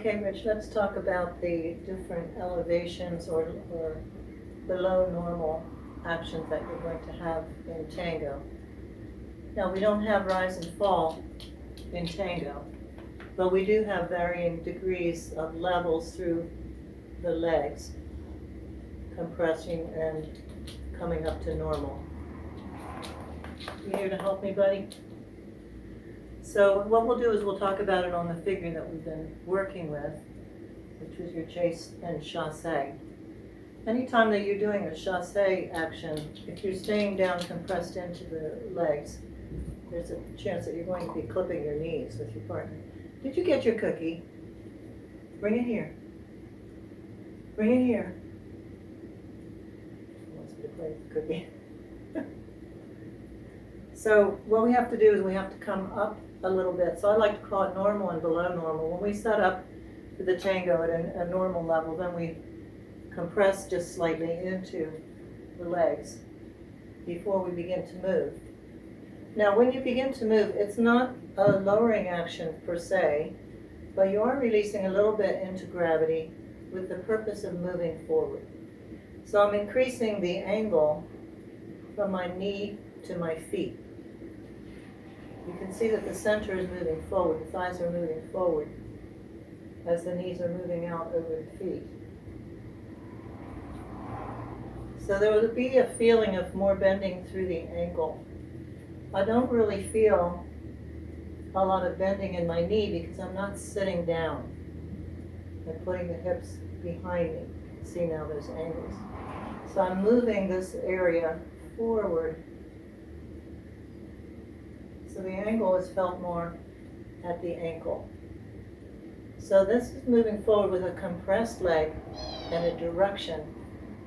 Okay, Rich, let's talk about the different elevations or below normal actions that you're going to have in Tango. Now, we don't have rise and fall in Tango, but we do have varying degrees of levels through the legs, compressing and coming up to normal. You here to help me, buddy? So what we'll do is we'll talk about it on the figure that we've been working with, which is your chasse and chasse. Anytime that you're doing a chasse action, if you're staying down compressed into the legs, there's a chance that you're going to be clipping your knees with your partner. Did you get your cookie? Bring it here. Bring it here. He wants me to play with the cookie. So what we have to do is we have to come up a little bit. So I like to call it normal and below normal. When we set up for the Tango at a normal level, then we compress just slightly into the legs before we begin to move. Now when you begin to move, it's not a lowering action per se, but you are releasing a little bit into gravity with the purpose of moving forward. So I'm increasing the angle from my knee to my feet. You can see that the center is moving forward, the thighs are moving forward as the knees are moving out over the feet. So there will be a feeling of more bending through the ankle. I don't really feel a lot of bending in my knee because I'm not sitting down and putting the hips behind me. See now there's angles. So I'm moving this area forward. So the angle is felt more at the ankle. So this is moving forward with a compressed leg and a direction.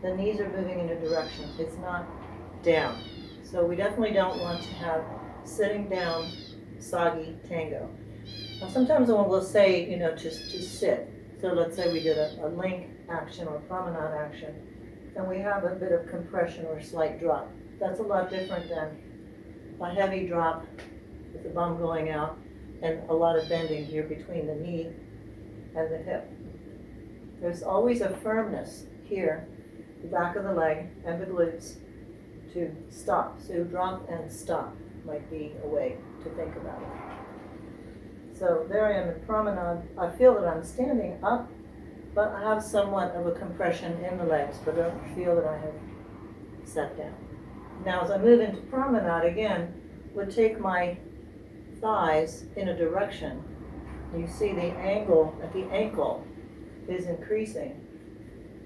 The knees are moving in a direction. It's not down. So we definitely don't want to have sitting down soggy Tango. Now sometimes one will say, just to sit. So let's say we did a link action or promenade action, and we have a bit of compression or slight drop. That's a lot different than a heavy drop with the bum going out and a lot of bending here between the knee and the hip. There's always a firmness here, the back of the leg and the glutes, to stop. So drop and stop might be a way to think about it. So there I am in promenade. I feel that I'm standing up, but I have somewhat of a compression in the legs, but I don't feel that I have sat down. Now as I move into promenade again, would take my thighs in a direction. You see the angle at the ankle is increasing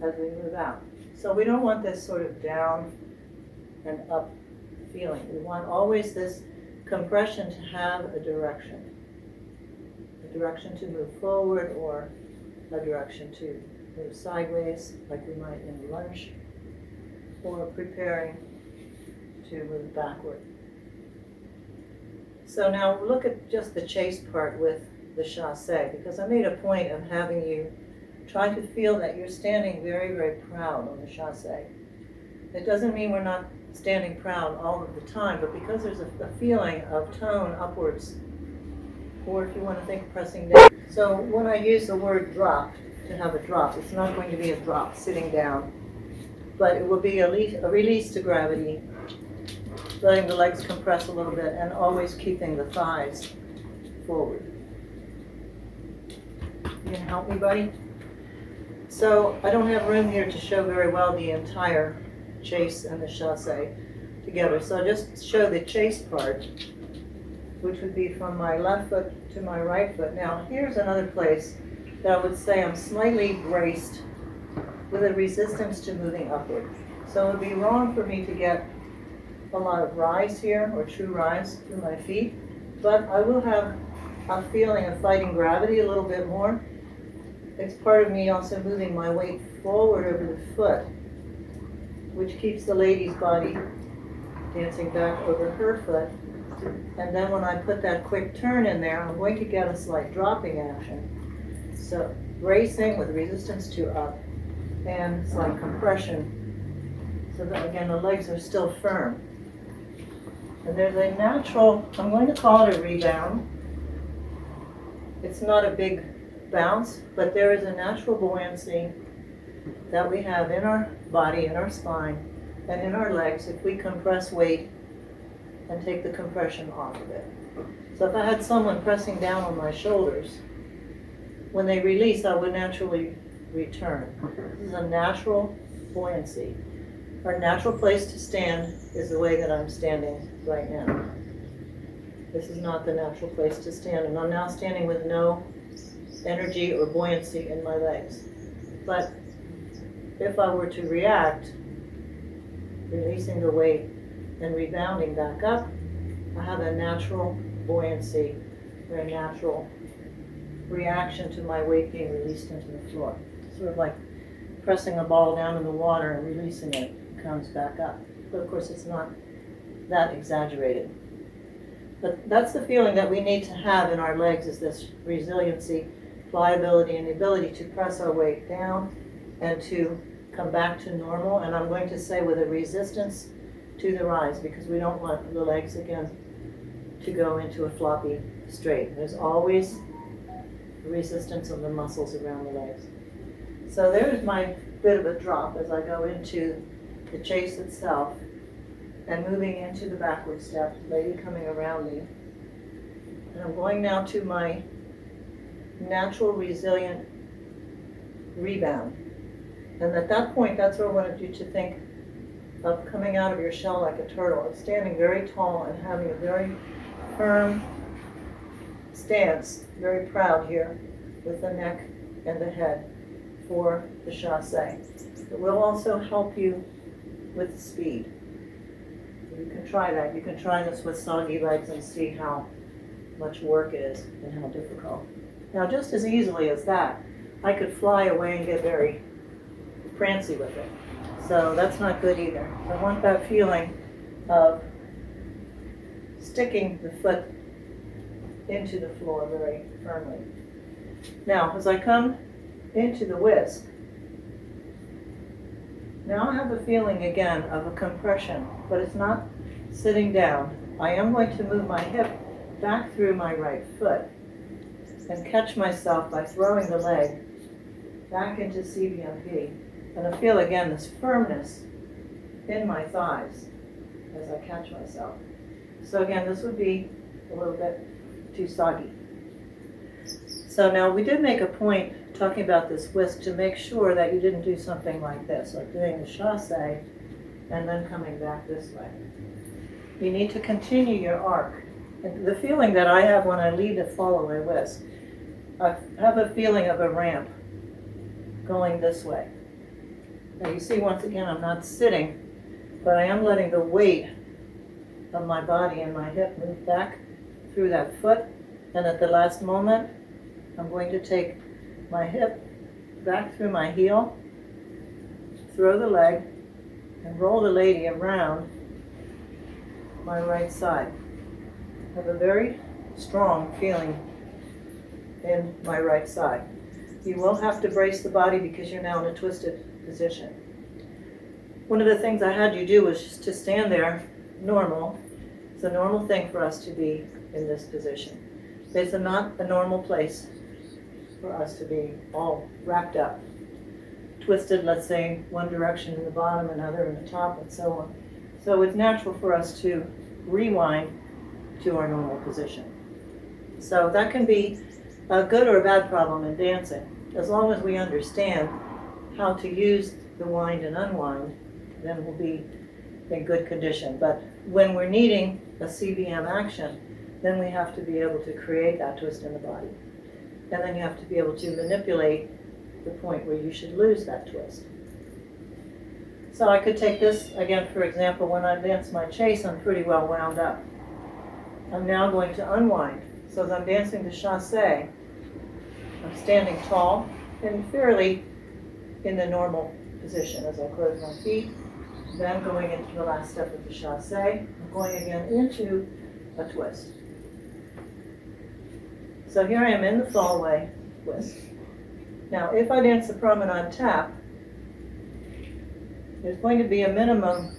as we move out. So we don't want this sort of down and up feeling. We want always this compression to have a direction to move forward or a direction to move sideways like we might in lunge, or preparing to move backward. So now look at just the chasse part with the chasse, because I made a point of having you try to feel that you're standing very, very proud on the chasse. It doesn't mean we're not standing proud all of the time, but because there's a feeling of tone upwards, or if you want to think pressing down. So when I use the word drop, to have a drop, it's not going to be a drop sitting down, but it will be a release to gravity, letting the legs compress a little bit and always keeping the thighs forward. You can help me, buddy? So I don't have room here to show very well the entire chasse and the chasse together. So I'll just show the chasse part, which would be from my left foot to my right foot. Now here's another place that I would say I'm slightly braced with a resistance to moving upward. So it would be wrong for me to get a lot of rise here, or true rise through my feet, but I will have a feeling of fighting gravity a little bit more. It's part of me also moving my weight forward over the foot, which keeps the lady's body dancing back over her foot. And then when I put that quick turn in there, I'm going to get a slight dropping action. So bracing with resistance to up and slight compression, so that again the legs are still firm. And there's a natural, I'm going to call it a rebound. It's not a big bounce, but there is a natural buoyancy that we have in our body, in our spine, and in our legs if we compress weight and take the compression off of it. So if I had someone pressing down on my shoulders, when they release, I would naturally return. This is a natural buoyancy. Our natural place to stand is the way that I'm standing right now. This is not the natural place to stand, and I'm now standing with no energy or buoyancy in my legs. But if I were to react, releasing the weight and rebounding back up, I have a natural buoyancy, or a natural reaction to my weight being released into the floor. Sort of like pressing a ball down in the water and releasing it, it comes back up. But of course it's not that exaggerated. But that's the feeling that we need to have in our legs, is this resiliency, pliability, and the ability to press our weight down and to come back to normal. And I'm going to say with a resistance to the rise, because we don't want the legs again to go into a floppy straight. There's always resistance of the muscles around the legs. So there's my bit of a drop as I go into the chase itself and moving into the backward step, lady coming around me. And I'm going now to my natural resilient rebound. And at that point, that's where I wanted you to think of coming out of your shell like a turtle, and standing very tall and having a very firm stance, very proud here with the neck and the head for the chasse. It will also help you with speed. You can try that. You can try this with soggy legs and see how much work it is and how difficult. Now, just as easily as that, I could fly away and get very prancy with it. So that's not good either. I want that feeling of sticking the foot into the floor very firmly. Now, as I come into the whisk, now I have a feeling again of a compression, but it's not sitting down. I am going to move my hip back through my right foot and catch myself by throwing the leg back into CBMP. And I feel again this firmness in my thighs as I catch myself. So again, this would be a little bit too soggy. So now we did make a point talking about this whisk to make sure that you didn't do something like this, like doing the chasse and then coming back this way. You need to continue your arc. And the feeling that I have when I lead a follow-away whisk, I have a feeling of a ramp going this way. Now you see, once again, I'm not sitting, but I am letting the weight of my body and my hip move back through that foot. And at the last moment, I'm going to take my hip back through my heel, throw the leg, and roll the lady around my right side. I have a very strong feeling in my right side. You will have to brace the body because you're now in a twisted position. One of the things I had you do was just to stand there normal. It's a normal thing for us to be in this position. It's not a normal place for us to be all wrapped up, twisted, let's say, one direction in the bottom, another in the top, and so on. So it's natural for us to rewind to our normal position. So that can be a good or a bad problem in dancing. As long as we understand how to use the wind and unwind, then we'll be in good condition. But when we're needing a CBM action, then we have to be able to create that twist in the body. And then you have to be able to manipulate the point where you should lose that twist. So I could take this, again, for example, when I dance my chase, I'm pretty well wound up. I'm now going to unwind. So as I'm dancing the chasse, I'm standing tall and fairly in the normal position as I close my feet. Then going into the last step of the chasse, I'm going again into a twist. So here I am in the fall-away whisk. Now, if I dance the promenade tap, there's going to be a minimum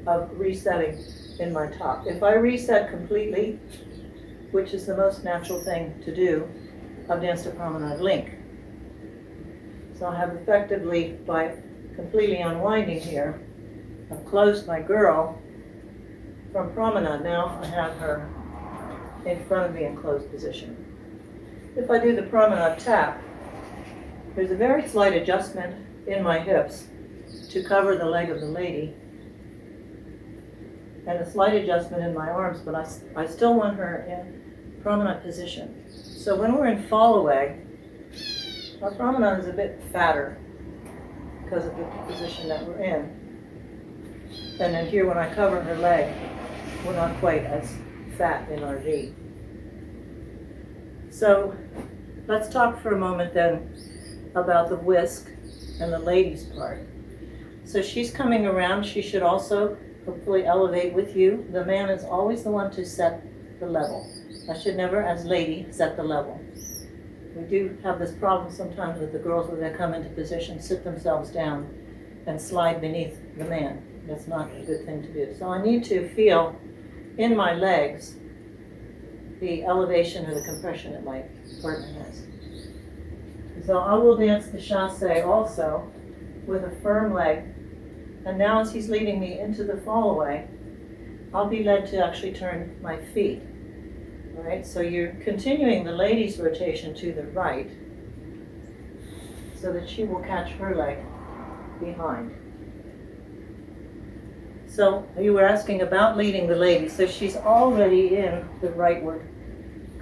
of resetting in my top. If I reset completely, which is the most natural thing to do, I've danced a promenade link. So I have effectively, by completely unwinding here, I've closed my girl from promenade. Now I have her in front of me in closed position. If I do the promenade tap, there's a very slight adjustment in my hips to cover the leg of the lady, and a slight adjustment in my arms, but I still want her in promenade position. So when we're in fall away, our promenade is a bit fatter because of the position that we're in. And then here when I cover her leg, we're not quite as fat in our V. So let's talk for a moment then about the whisk and the ladies part. So she's coming around. She should also hopefully elevate with you. The man is always the one to set the level. I should never, as lady, set the level. We do have this problem sometimes with the girls where they come into position, sit themselves down, and slide beneath the man. That's not a good thing to do. So I need to feel in my legs the elevation or the compression that my partner has. So I will dance the chasse also with a firm leg. And now as he's leading me into the fall away, I'll be led to actually turn my feet. All right, so you're continuing the lady's rotation to the right so that she will catch her leg behind. So you were asking about leading the lady. So she's already in the rightward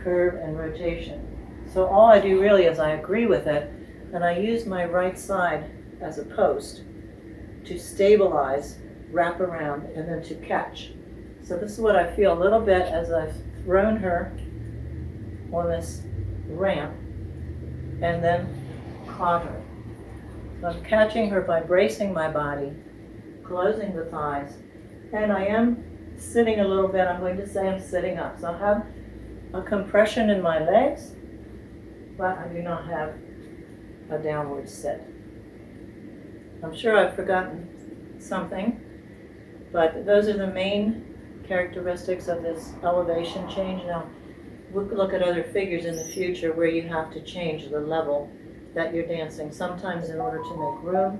curve and rotation. So all I do really is I agree with it, and I use my right side as a post to stabilize, wrap around, and then to catch. So this is what I feel a little bit as I've thrown her on this ramp and then caught her. So I'm catching her by bracing my body, closing the thighs, and I am sitting a little bit. I'm going to say I'm sitting up. So I have a compression in my legs, but I do not have a downward sit. I'm sure I've forgotten something, but those are the main characteristics of this elevation change. Now, we'll look at other figures in the future where you have to change the level that you're dancing, sometimes in order to make room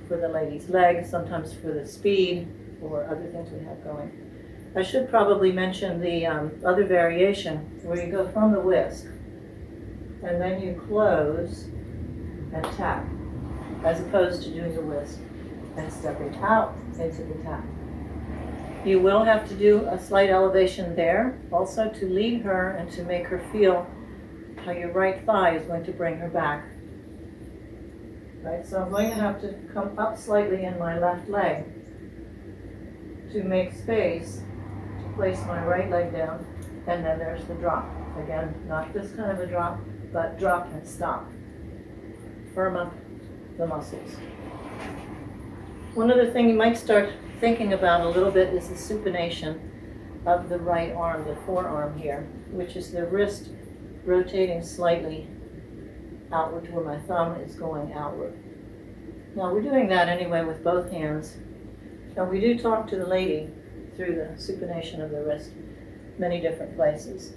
for the lady's legs, sometimes for the speed or other things we have going. I should probably mention the other variation where you go from the whisk and then you close and tap, as opposed to doing the whisk and stepping out into the tap. You will have to do a slight elevation there, also to lead her and to make her feel how your right thigh is going to bring her back. Right, so I'm going to have to come up slightly in my left leg to make space to place my right leg down, and then there's the drop. Again, not this kind of a drop, but drop and stop. Firm up the muscles. One other thing you might start thinking about a little bit is the supination of the right arm, the forearm here, which is the wrist rotating slightly outward to where my thumb is going outward. Now we're doing that anyway with both hands, and we do talk to the lady through the supination of the wrist many different places.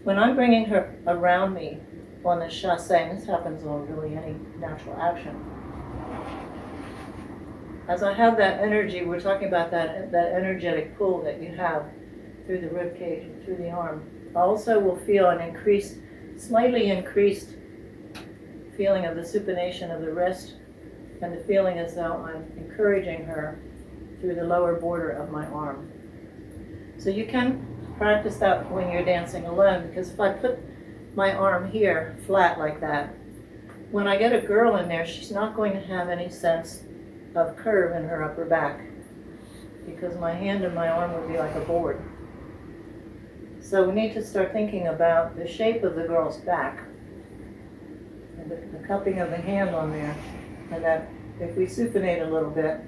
When I'm bringing her around me on the chasse, and this happens on really any natural action, as I have that energy, we're talking about that energetic pull that you have through the rib cage and through the arm. I also will feel an increased, slightly increased feeling of the supination of the wrist, and the feeling as though I'm encouraging her through the lower border of my arm. So you can practice that when you're dancing alone, because if I put my arm here flat like that, when I get a girl in there, she's not going to have any sense of curve in her upper back, because my hand and my arm would be like a board. So we need to start thinking about the shape of the girl's back, and the cupping of the hand on there, and that if we supinate a little bit,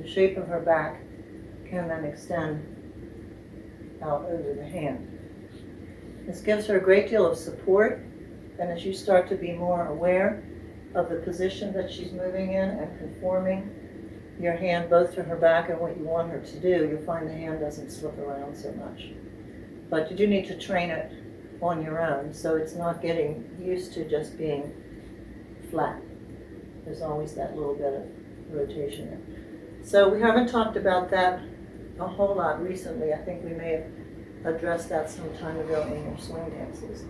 the shape of her back can then extend out over the hand. This gives her a great deal of support, and as you start to be more aware of the position that she's moving in and conforming your hand both to her back and what you want her to do, you'll find the hand doesn't slip around so much. But you do need to train it on your own, so it's not getting used to just being flat. there's always that little bit of rotation there. So we haven't talked about that a whole lot recently. I think we may have addressed that some time ago in your swing dances.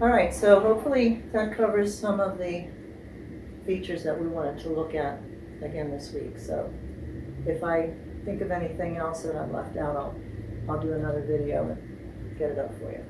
All right, so hopefully that covers some of the features that we wanted to look at again this week. So if I think of anything else that I've left out, I'll do another video and get it up for you.